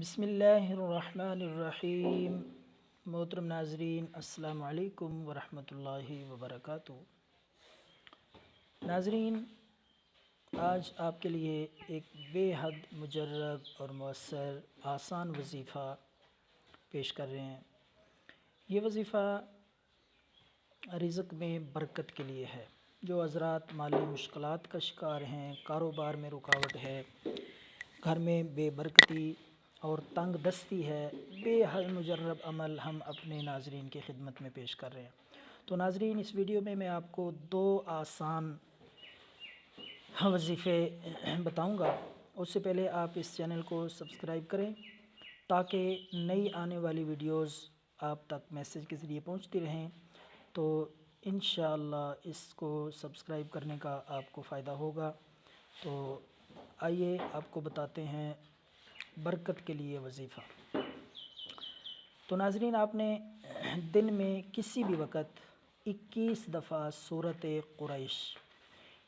بسم اللہ الرحمن الرحیم۔ محترم ناظرین، السلام علیکم ورحمۃ اللہ وبرکاتہ۔ ناظرین، آج آپ کے لیے ایک بے حد مجرب اور مؤثر آسان وظیفہ پیش کر رہے ہیں۔ یہ وظیفہ رزق میں برکت کے لیے ہے۔ جو حضرات مالی مشکلات کا شکار ہیں، کاروبار میں رکاوٹ ہے، گھر میں بے برکتی اور تنگ دستی ہے، بے حد مجرب عمل ہم اپنے ناظرین کی خدمت میں پیش کر رہے ہیں۔ تو ناظرین، اس ویڈیو میں آپ کو 2 آسان وظیفے بتاؤں گا۔ اس سے پہلے آپ اس چینل کو سبسکرائب کریں تاکہ نئی آنے والی ویڈیوز آپ تک میسیج کے ذریعے پہنچتی رہیں۔ تو انشاءاللہ اس کو سبسکرائب کرنے کا آپ کو فائدہ ہوگا۔ تو آئیے آپ کو بتاتے ہیں برکت کے لیے وظیفہ۔ تو ناظرین، آپ نے دن میں کسی بھی وقت 21 دفعہ سورۃ قریش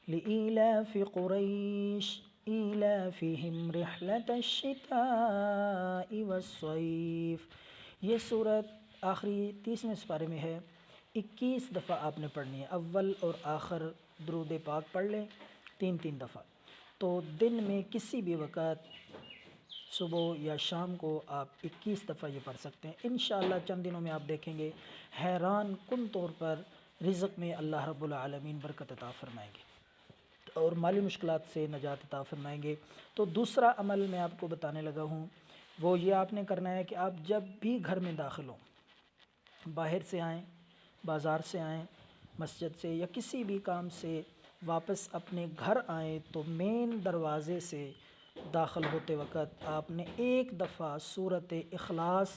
لإیلاف قریش ایلافہم رحلۃ الشتاء والصیف، یہ سورت آخری 30ویں سپارے میں ہے۔ 21 دفعہ آپ نے پڑھنی ہے۔ اول اور آخر درود پاک پڑھ لیں 3 دفعہ۔ تو دن میں کسی بھی وقت صبح یا شام کو آپ 21 دفعہ یہ پڑھ سکتے ہیں۔ انشاءاللہ چند دنوں میں آپ دیکھیں گے حیران کن طور پر رزق میں اللہ رب العالمین برکت عطا فرمائیں گے اور مالی مشکلات سے نجات عطا فرمائیں گے۔ تو دوسرا عمل میں آپ کو بتانے لگا ہوں، وہ یہ آپ نے کرنا ہے کہ آپ جب بھی گھر میں داخل ہوں، باہر سے آئیں، بازار سے آئیں، مسجد سے یا کسی بھی کام سے واپس اپنے گھر آئیں، تو مین دروازے سے داخل ہوتے وقت آپ نے 1 دفعہ سورۃ اخلاص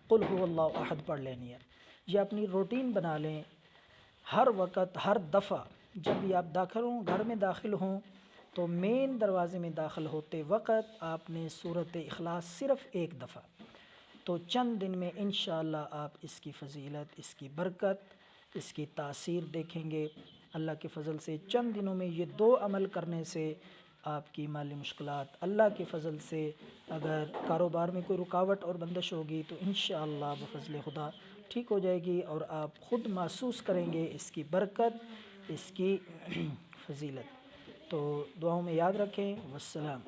قل هو اللہ احد پڑھ لینی ہے۔ یہ اپنی روٹین بنا لیں، ہر وقت ہر دفعہ جب بھی آپ گھر میں داخل ہوں تو مین دروازے میں داخل ہوتے وقت آپ نے سورۃ اخلاص صرف 1 دفعہ۔ تو چند دن میں انشاءاللہ آپ اس کی فضیلت، اس کی برکت، اس کی تاثیر دیکھیں گے۔ اللہ کے فضل سے چند دنوں میں یہ 2 عمل کرنے سے آپ کی مالی مشکلات، اللہ کے فضل سے اگر کاروبار میں کوئی رکاوٹ اور بندش ہوگی تو انشاءاللہ بفضل خدا ٹھیک ہو جائے گی، اور آپ خود محسوس کریں گے اس کی برکت، اس کی فضیلت۔ تو دعاؤں میں یاد رکھیں۔ والسلام۔